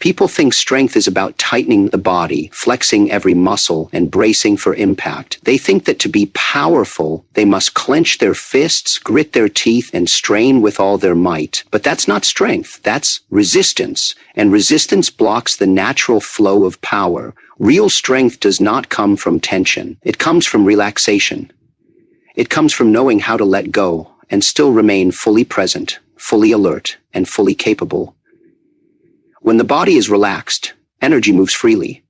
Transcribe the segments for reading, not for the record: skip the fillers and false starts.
People think strength is about tightening the body, flexing every muscle, and bracing for impact. They think that to be powerful, they must clench their fists, grit their teeth, and strain with all their might. But that's not strength, that's resistance. And resistance blocks the natural flow of power. Real strength does not come from tension. It comes from relaxation. It comes from knowing how to let go and still remain fully present, fully alert, and fully capable. When the body is relaxed, energy moves freely.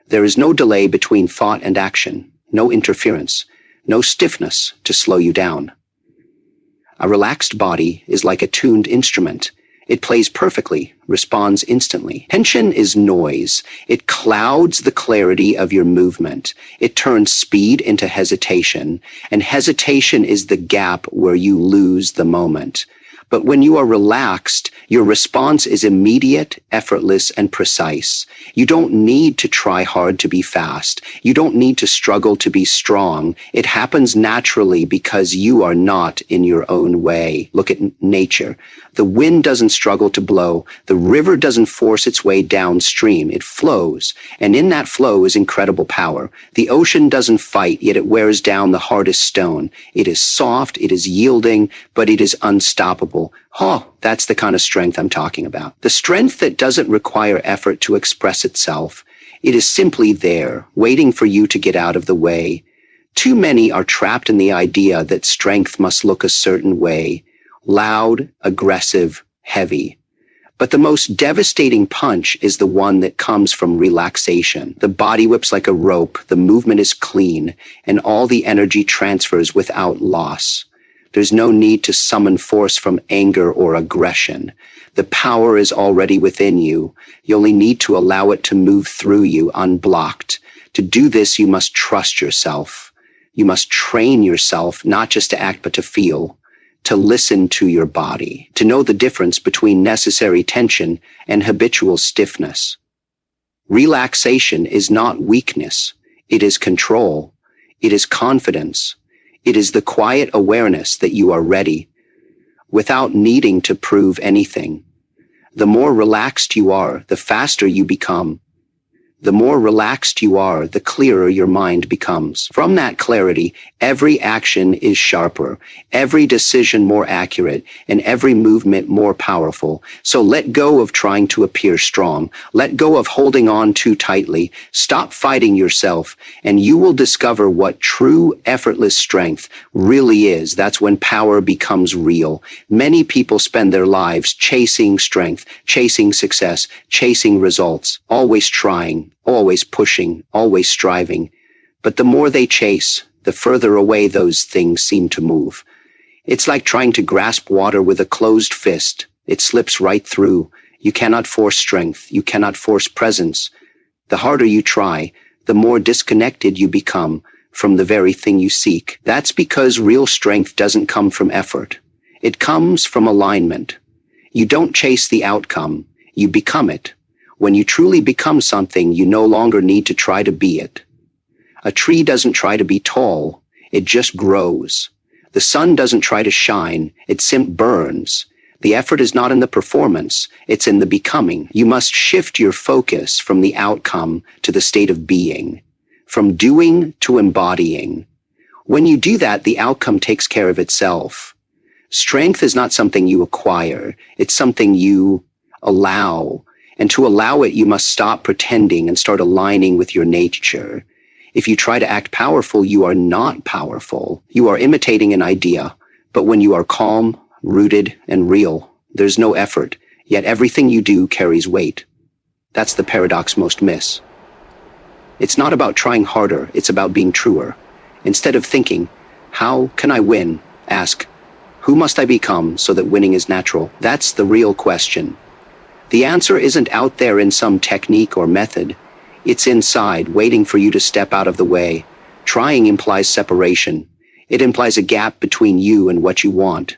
There is no delay between thought and action, no interference, no stiffness to slow you down. A relaxed body is like a tuned instrument. It plays perfectly, responds instantly. Tension is noise. It clouds the clarity of your movement. It turns speed into hesitation, and hesitation is the gap where you lose the moment. But when you are relaxed, your response is immediate, effortless, and precise. You don't need to try hard to be fast. You don't need to struggle to be strong. It happens naturally because you are not in your own way. Look at nature. The wind doesn't struggle to blow. The river doesn't force its way downstream. It flows. And in that flow is incredible power. The ocean doesn't fight, yet it wears down the hardest stone. It is soft, it is yielding, but it is unstoppable. Oh, that's the kind of strength I'm talking about. The strength that doesn't require effort to express itself. It is simply there, waiting for you to get out of the way. Too many are trapped in the idea that strength must look a certain way. Loud, aggressive, heavy. But the most devastating punch is the one that comes from relaxation. The body whips like a rope, the movement is clean, and all the energy transfers without loss. There's no need to summon force from anger or aggression. The power is already within you. You only need to allow it to move through you unblocked. To do this, you must trust yourself. You must train yourself not just to act but to feel. To listen to your body, to know the difference between necessary tension and habitual stiffness. Relaxation is not weakness. It is control. It is confidence. It is the quiet awareness that you are ready, without needing to prove anything. The more relaxed you are, the faster you become. The more relaxed you are, the clearer your mind becomes. From that clarity, every action is sharper, every decision more accurate, and every movement more powerful. So let go of trying to appear strong. Let go of holding on too tightly. Stop fighting yourself, and you will discover what true, effortless strength really is. That's when power becomes real. Many people spend their lives chasing strength, chasing success, chasing results, always trying, always pushing, always striving. But the more they chase, the further away those things seem to move. It's like trying to grasp water with a closed fist. It slips right through. You cannot force strength. You cannot force presence. The harder you try, the more disconnected you become from the very thing you seek. That's because real strength doesn't come from effort. It comes from alignment. You don't chase the outcome. You become it. When you truly become something, you no longer need to try to be it. A tree doesn't try to be tall, it just grows. The sun doesn't try to shine, it simply burns. The effort is not in the performance, it's in the becoming. You must shift your focus from the outcome to the state of being, from doing to embodying. When you do that, the outcome takes care of itself. Strength is not something you acquire, it's something you allow. And to allow it, you must stop pretending and start aligning with your nature. If you try to act powerful, you are not powerful. You are imitating an idea. But when you are calm, rooted, and real, there's no effort, yet everything you do carries weight. That's the paradox most miss. It's not about trying harder, it's about being truer. Instead of thinking, how can I win? Ask, who must I become so that winning is natural? That's the real question. The answer isn't out there in some technique or method. It's inside, waiting for you to step out of the way. Trying implies separation. It implies a gap between you and what you want.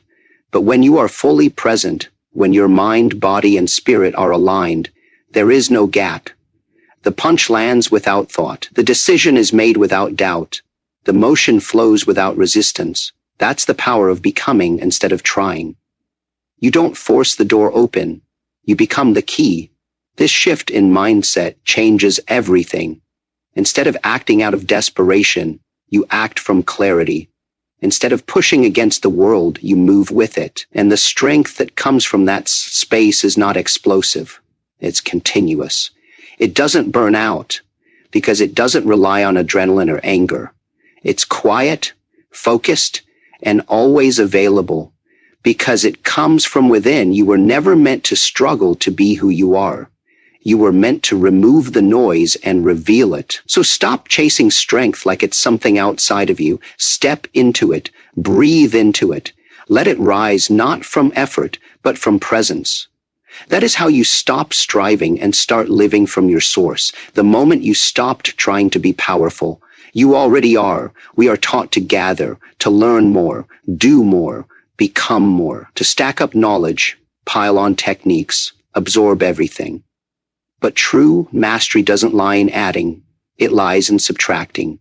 But when you are fully present, when your mind, body, and spirit are aligned, there is no gap. The punch lands without thought. The decision is made without doubt. The motion flows without resistance. That's the power of becoming instead of trying. You don't force the door open. You become the key. This shift in mindset changes everything. Instead of acting out of desperation, you act from clarity. Instead of pushing against the world, you move with it. And the strength that comes from that space is not explosive. It's continuous. It doesn't burn out because it doesn't rely on adrenaline or anger. It's quiet, focused, and always available because it comes from within. You were never meant to struggle to be who you are. You were meant to remove the noise and reveal it. So stop chasing strength like it's something outside of you. Step into it. Breathe into it. Let it rise not from effort, but from presence. That is how you stop striving and start living from your source. The moment you stopped trying to be powerful, you already are. We are taught to gather, to learn more, do more, become more, to stack up knowledge, pile on techniques, absorb everything. But true mastery doesn't lie in adding, it lies in subtracting.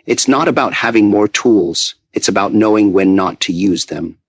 It's not about having more tools, it's about knowing when not to use them.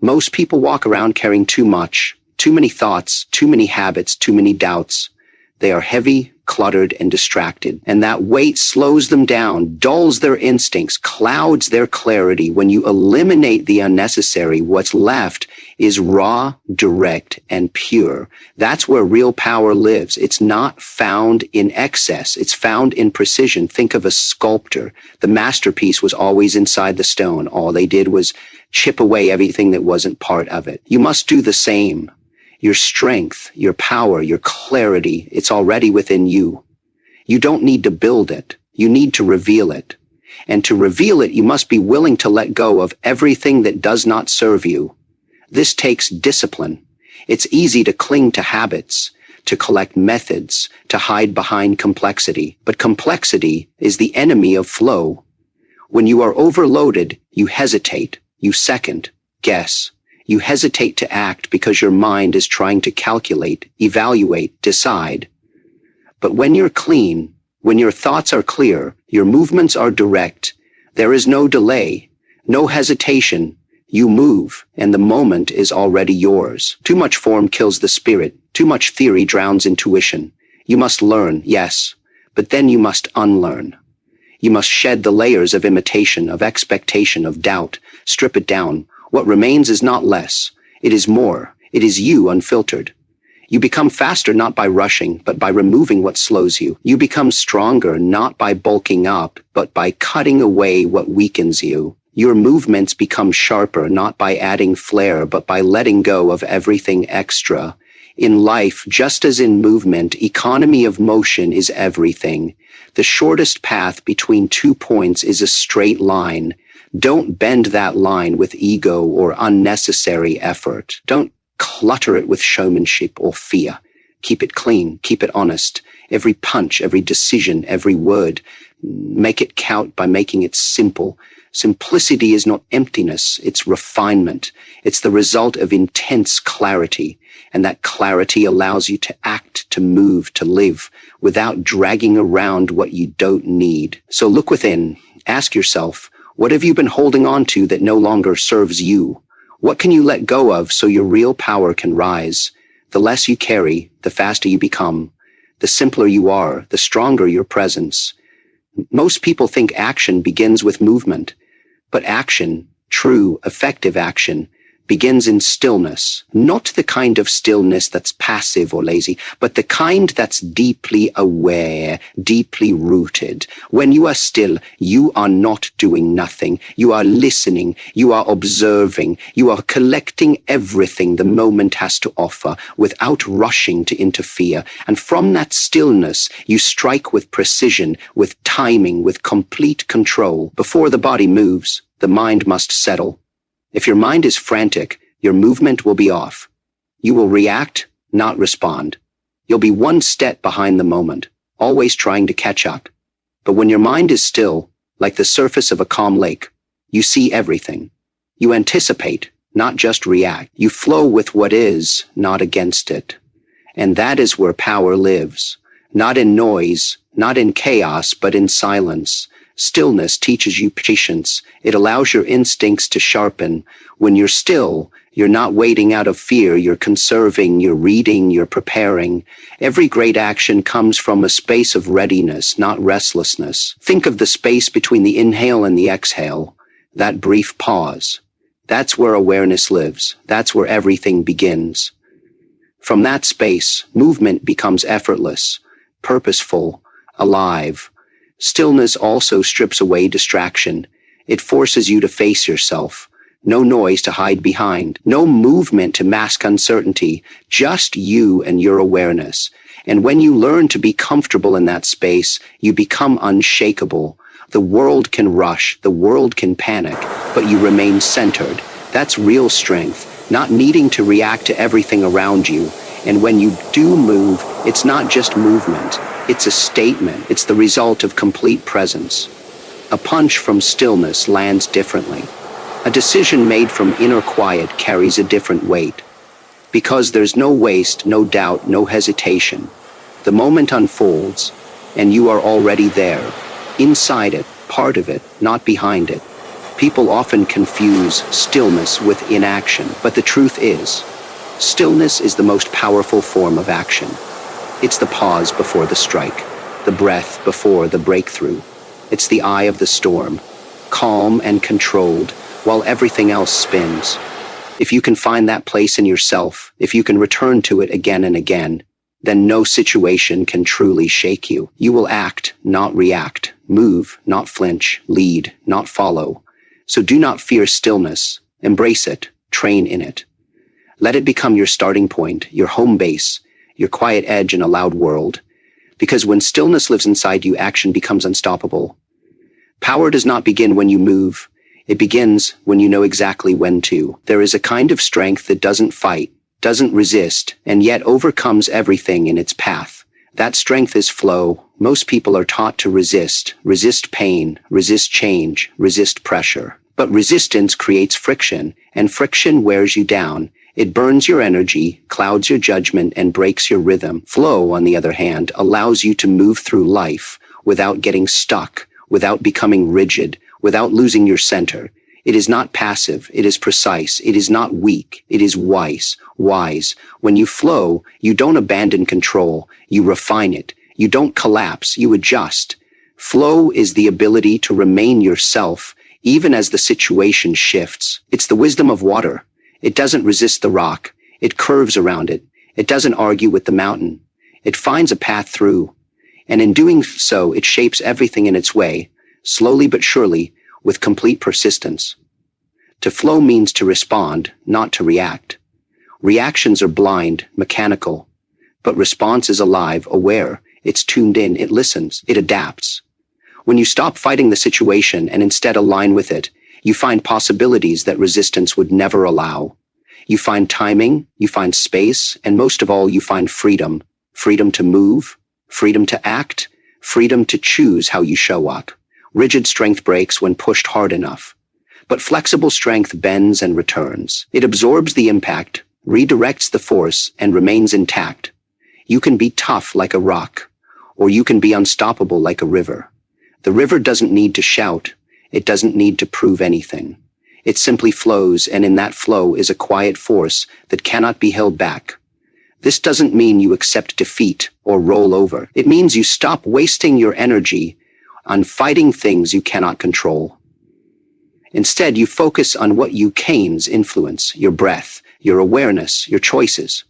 Most people walk around carrying too much, too many thoughts, too many habits, too many doubts. They are heavy, cluttered, and distracted. And that weight slows them down, dulls their instincts, clouds their clarity. When you eliminate the unnecessary, what's left is raw, direct, and pure. That's where real power lives. It's not found in excess. It's found in precision. Think of a sculptor. The masterpiece was always inside the stone. All they did was chip away everything that wasn't part of it. You must do the same. Your strength, your power, your clarity, it's already within you. You don't need to build it. You need to reveal it. And to reveal it, you must be willing to let go of everything that does not serve you. This takes discipline. It's easy to cling to habits, to collect methods, to hide behind complexity. But complexity is the enemy of flow. When you are overloaded, you hesitate, you second, guess. You hesitate to act because your mind is trying to calculate, evaluate, decide. But when you're clean, when your thoughts are clear, your movements are direct, there is no delay, no hesitation. You move, and the moment is already yours. Too much form kills the spirit. Too much theory drowns intuition. You must learn, yes, but then you must unlearn. You must shed the layers of imitation, of expectation, of doubt. Strip it down. What remains is not less. It is more. It is you unfiltered. You become faster not by rushing, but by removing what slows you. You become stronger not by bulking up, but by cutting away what weakens you. Your movements become sharper not by adding flair, but by letting go of everything extra. In life, just as in movement, economy of motion is everything. The shortest path between 2 points is a straight line. Don't bend that line with ego or unnecessary effort. Don't clutter it with showmanship or fear. Keep it clean. Keep it honest. Every punch, every decision, every word. Make it count by making it simple. Simplicity is not emptiness. It's refinement. It's the result of intense clarity. And that clarity allows you to act, to move, to live without dragging around what you don't need. So look within. Ask yourself, what have you been holding on to that no longer serves you? What can you let go of so your real power can rise? The less you carry, the faster you become. The simpler you are, the stronger your presence. Most people think action begins with movement, but action, true, effective action, begins in stillness. Not the kind of stillness that's passive or lazy, but the kind that's deeply aware, deeply rooted. When you are still, you are not doing nothing. You are listening. You are observing. You are collecting everything the moment has to offer without rushing to interfere. And from that stillness, you strike with precision, with timing, with complete control. Before the body moves, the mind must settle. If your mind is frantic, your movement will be off. You will react, not respond. You'll be one step behind the moment, always trying to catch up. But when your mind is still, like the surface of a calm lake, you see everything. You anticipate, not just react. You flow with what is, not against it. And that is where power lives. Not in noise, not in chaos, but in silence. Stillness teaches you patience. It allows your instincts to sharpen. When you're still, You're not waiting out of fear, you're conserving, you're reading, you're preparing. Every great action comes from a space of readiness, not restlessness. Think of the space between the inhale and the exhale, that brief pause. That's where awareness lives. That's where everything begins. From that space, movement becomes effortless, purposeful, alive. Stillness also strips away distraction. It forces you to face yourself. No noise to hide behind. No movement to mask uncertainty. Just you and your awareness. And when you learn to be comfortable in that space, you become unshakable. The world can rush, the world can panic, but you remain centered. That's real strength, not needing to react to everything around you. And when you do move, it's not just movement. It's a statement. It's the result of complete presence. A punch from stillness lands differently. A decision made from inner quiet carries a different weight. Because there's no waste, no doubt, no hesitation. The moment unfolds, and you are already there. Inside it, part of it, not behind it. People often confuse stillness with inaction, but the truth is, stillness is the most powerful form of action. It's the pause before the strike, the breath before the breakthrough. It's the eye of the storm, calm and controlled, while everything else spins. If you can find that place in yourself, if you can return to it again and again, then no situation can truly shake you. You will act, not react, move, not flinch, lead, not follow. So do not fear stillness. Embrace it, train in it. Let it become your starting point, your home base, your quiet edge in a loud world. Because when stillness lives inside you, action becomes unstoppable. Power does not begin when you move. It begins when you know exactly when to. There is a kind of strength that doesn't fight, doesn't resist, and yet overcomes everything in its path. That strength is flow. Most people are taught to resist pain, resist change, resist pressure. But resistance creates friction, and friction wears you down. It burns your energy, clouds your judgment, and breaks your rhythm. Flow, on the other hand, allows you to move through life without getting stuck, without becoming rigid, without losing your center. It is not passive, it is precise, it is not weak, it is wise. When you flow, you don't abandon control, you refine it. You don't collapse, you adjust. Flow is the ability to remain yourself, even as the situation shifts. It's the wisdom of water. It doesn't resist the rock. It curves around it. It doesn't argue with the mountain. It finds a path through. And in doing so, it shapes everything in its way, slowly but surely, with complete persistence. To flow means to respond, not to react. Reactions are blind, mechanical. But response is alive, aware. It's tuned in, it listens, it adapts. When you stop fighting the situation and instead align with it, you find possibilities that resistance would never allow. You find timing, you find space, and most of all, you find freedom. Freedom to move, freedom to act, freedom to choose how you show up. Rigid strength breaks when pushed hard enough. But flexible strength bends and returns. It absorbs the impact, redirects the force, and remains intact. You can be tough like a rock, or you can be unstoppable like a river. The river doesn't need to shout. It doesn't need to prove anything. It simply flows, and in that flow is a quiet force that cannot be held back. This doesn't mean you accept defeat or roll over. It means you stop wasting your energy on fighting things you cannot control. Instead, you focus on what you can influence, your breath, your awareness, your choices.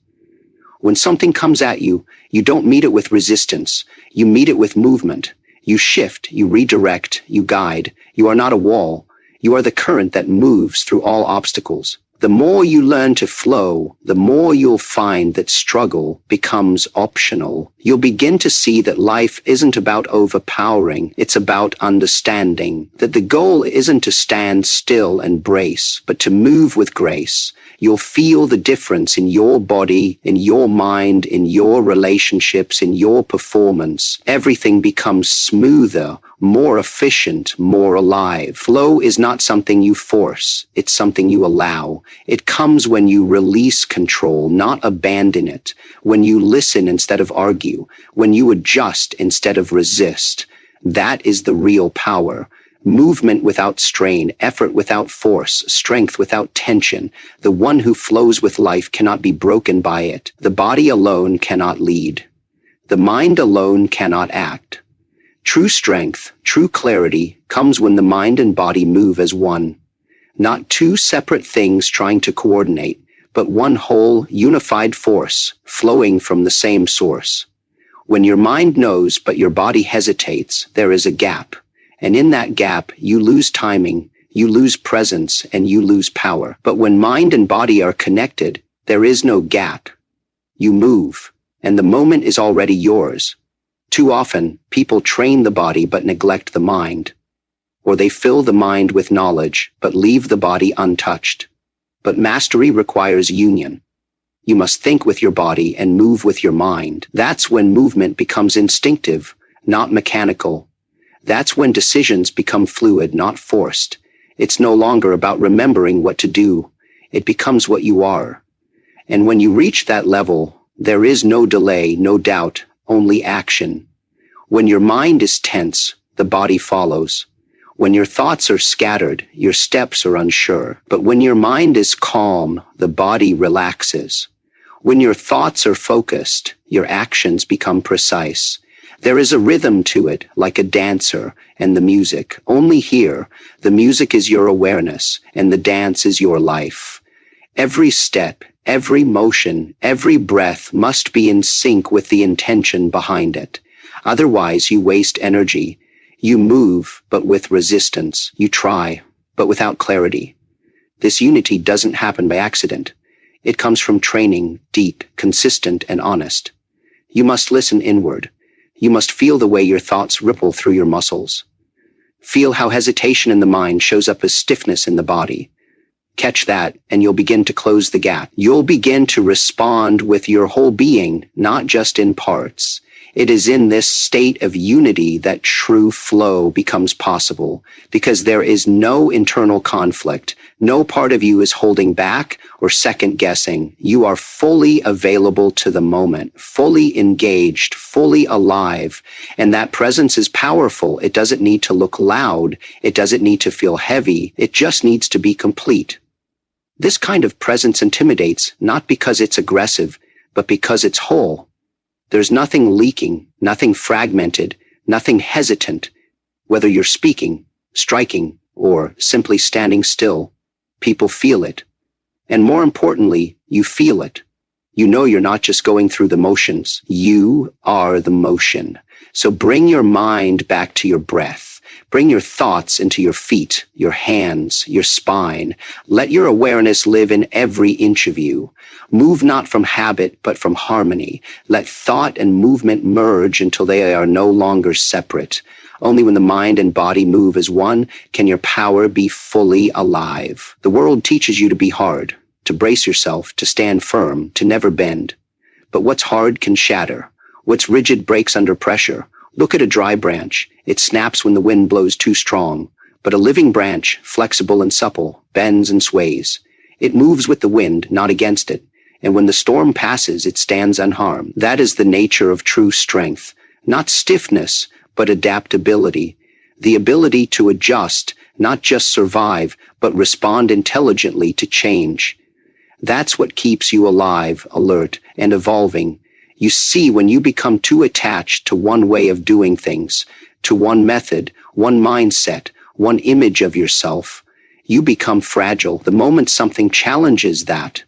When something comes at you, you don't meet it with resistance. You meet it with movement. You shift, you redirect, you guide. You are not a wall. You are the current that moves through all obstacles. The more you learn to flow, the more you'll find that struggle becomes optional. You'll begin to see that life isn't about overpowering, it's about understanding. That the goal isn't to stand still and brace, but to move with grace. You'll feel the difference in your body, in your mind, in your relationships, in your performance. Everything becomes smoother, more efficient, more alive. Flow is not something you force. It's something you allow. It comes when you release control, not abandon it. When you listen instead of argue. When you adjust instead of resist. That is the real power. Movement without strain, effort without force, strength without tension. The one who flows with life cannot be broken by it. The body alone cannot lead. The mind alone cannot act. True strength, true clarity, comes when the mind and body move as one. Not two separate things trying to coordinate, but one whole, unified force, flowing from the same source. When your mind knows but your body hesitates, there is a gap. And in that gap, you lose timing, you lose presence, and you lose power. But when mind and body are connected, there is no gap. You move, and the moment is already yours. Too often, people train the body but neglect the mind. Or they fill the mind with knowledge, but leave the body untouched. But mastery requires union. You must think with your body and move with your mind. That's when movement becomes instinctive, not mechanical. That's when decisions become fluid, not forced. It's no longer about remembering what to do. It becomes what you are. And when you reach that level, there is no delay, no doubt, only action. When your mind is tense, the body follows. When your thoughts are scattered, your steps are unsure. But when your mind is calm, the body relaxes. When your thoughts are focused, your actions become precise. There is a rhythm to it, like a dancer, and the music. Only here, the music is your awareness, and the dance is your life. Every step, every motion, every breath must be in sync with the intention behind it. Otherwise, you waste energy. You move, but with resistance. You try, but without clarity. This unity doesn't happen by accident. It comes from training, deep, consistent, and honest. You must listen inward. You must feel the way your thoughts ripple through your muscles. Feel how hesitation in the mind shows up as stiffness in the body. Catch that, and you'll begin to close the gap. You'll begin to respond with your whole being, not just in parts. It is in this state of unity that true flow becomes possible, because there is no internal conflict. No part of you is holding back or second-guessing. You are fully available to the moment, fully engaged, fully alive. And that presence is powerful. It doesn't need to look loud. It doesn't need to feel heavy. It just needs to be complete. This kind of presence intimidates, not because it's aggressive, but because it's whole. There's nothing leaking, nothing fragmented, nothing hesitant. Whether you're speaking, striking, or simply standing still, people feel it. And more importantly, you feel it. You know you're not just going through the motions. You are the motion. So bring your mind back to your breath. Bring your thoughts into your feet, your hands, your spine. Let your awareness live in every inch of you. Move not from habit, but from harmony. Let thought and movement merge until they are no longer separate. Only when the mind and body move as one can your power be fully alive. The world teaches you to be hard, to brace yourself, to stand firm, to never bend. But what's hard can shatter. What's rigid breaks under pressure. Look at a dry branch. It snaps when the wind blows too strong. But a living branch, flexible and supple, bends and sways. It moves with the wind, not against it. And when the storm passes, it stands unharmed. That is the nature of true strength. Not stiffness, but adaptability. The ability to adjust, not just survive, but respond intelligently to change. That's what keeps you alive, alert, and evolving. You see, when you become too attached to one way of doing things, to one method, one mindset, one image of yourself, you become fragile. The moment something challenges that,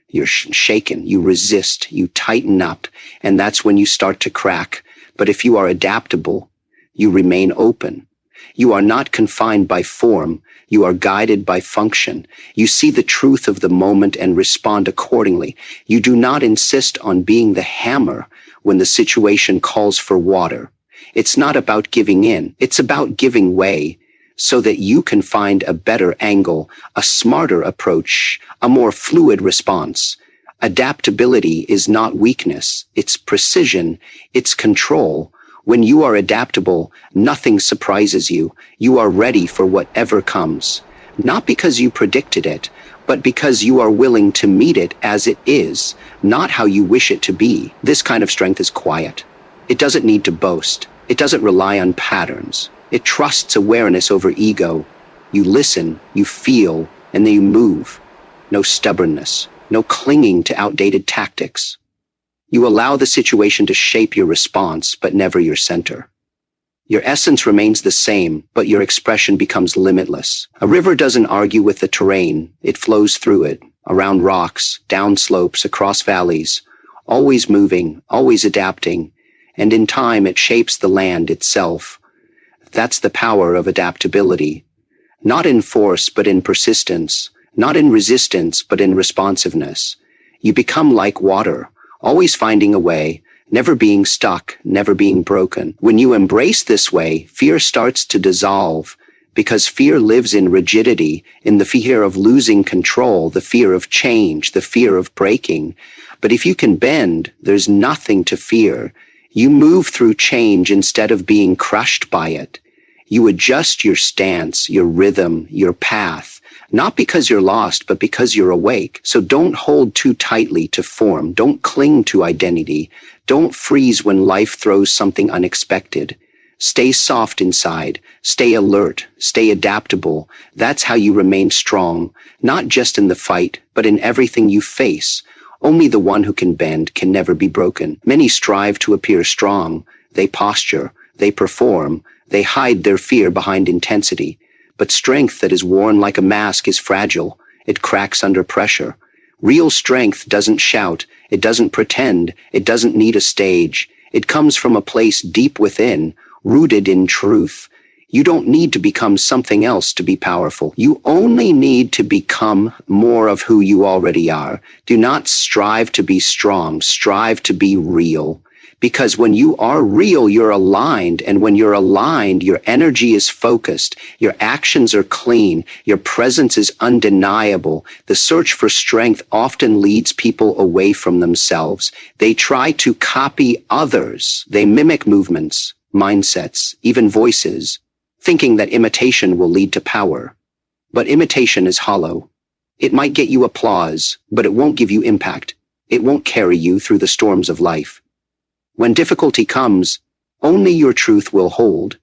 you're shaken, you resist, you tighten up, and that's when you start to crack. But if you are adaptable, you remain open. You are not confined by form. You are guided by function. You see the truth of the moment and respond accordingly. You do not insist on being the hammer when the situation calls for water. It's not about giving in. It's about giving way so that you can find a better angle, a smarter approach, a more fluid response. Adaptability is not weakness. It's precision. It's control. When you are adaptable, nothing surprises you. You are ready for whatever comes. Not because you predicted it, but because you are willing to meet it as it is, not how you wish it to be. This kind of strength is quiet. It doesn't need to boast. It doesn't rely on patterns. It trusts awareness over ego. You listen, you feel, and then you move. No stubbornness, no clinging to outdated tactics. You allow the situation to shape your response, but never your center. Your essence remains the same, but your expression becomes limitless. A river doesn't argue with the terrain, it flows through it, around rocks, down slopes, across valleys, always moving, always adapting, and in time it shapes the land itself. That's the power of adaptability. Not in force, but in persistence. Not in resistance, but in responsiveness. You become like water, always finding a way, never being stuck, never being broken. When you embrace this way, fear starts to dissolve, because fear lives in rigidity, in the fear of losing control, the fear of change, the fear of breaking. But if you can bend, there's nothing to fear. You move through change instead of being crushed by it. You adjust your stance, your rhythm, your path, not because you're lost, but because you're awake. So don't hold too tightly to form. Don't cling to identity. Don't freeze when life throws something unexpected. Stay soft inside. Stay alert. Stay adaptable. That's how you remain strong, not just in the fight, but in everything you face. Only the one who can bend can never be broken. Many strive to appear strong. They posture. They perform. They hide their fear behind intensity. But strength that is worn like a mask is fragile. It cracks under pressure. Real strength doesn't shout. It doesn't pretend. It doesn't need a stage. It comes from a place deep within, rooted in truth. You don't need to become something else to be powerful. You only need to become more of who you already are. Do not strive to be strong. Strive to be real. Because when you are real, you're aligned. And when you're aligned, your energy is focused. Your actions are clean. Your presence is undeniable. The search for strength often leads people away from themselves. They try to copy others. They mimic movements, mindsets, even voices, thinking that imitation will lead to power. But imitation is hollow. It might get you applause, but it won't give you impact. It won't carry you through the storms of life. When difficulty comes, only your truth will hold.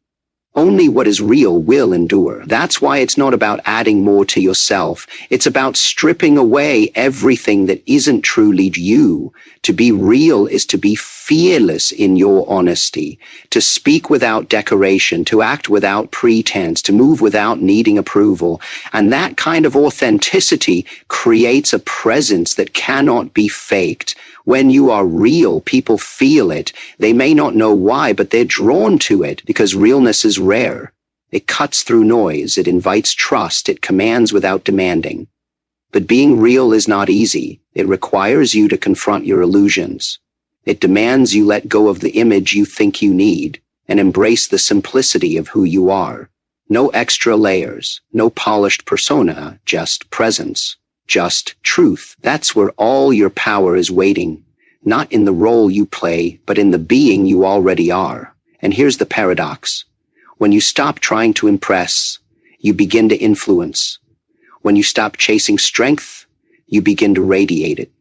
Only what is real will endure. That's why it's not about adding more to yourself. It's about stripping away everything that isn't truly you. To be real is to be fearless in your honesty, to speak without decoration, to act without pretense, to move without needing approval. And that kind of authenticity creates a presence that cannot be faked. When you are real, people feel it. They may not know why, but they're drawn to it because realness is rare. It cuts through noise. It invites trust. It commands without demanding. But being real is not easy. It requires you to confront your illusions. It demands you let go of the image you think you need and embrace the simplicity of who you are. No extra layers, no polished persona, just presence. Just truth. That's where all your power is waiting, not in the role you play, but in the being you already are. And here's the paradox. When you stop trying to impress, you begin to influence. When you stop chasing strength, you begin to radiate it.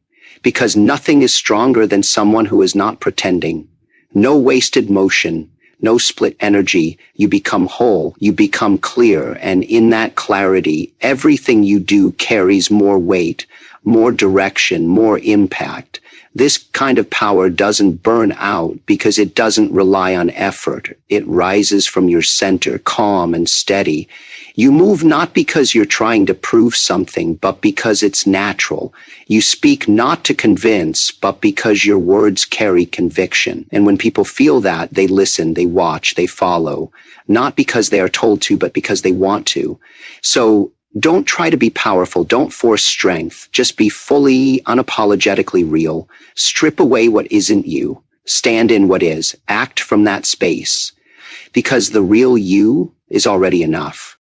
Because nothing is stronger than someone who is not pretending. No wasted motion. No split energy. You become whole, you become clear, and in that clarity, everything you do carries more weight, more direction, more impact. This kind of power doesn't burn out because it doesn't rely on effort. It rises from your center, calm and steady. You move not because you're trying to prove something, but because it's natural. You speak not to convince, but because your words carry conviction. And when people feel that, they listen, they watch, they follow. Not because they are told to, but because they want to. So don't try to be powerful. Don't force strength. Just be fully, unapologetically real. Strip away what isn't you. Stand in what is. Act from that space. Because the real you is already enough.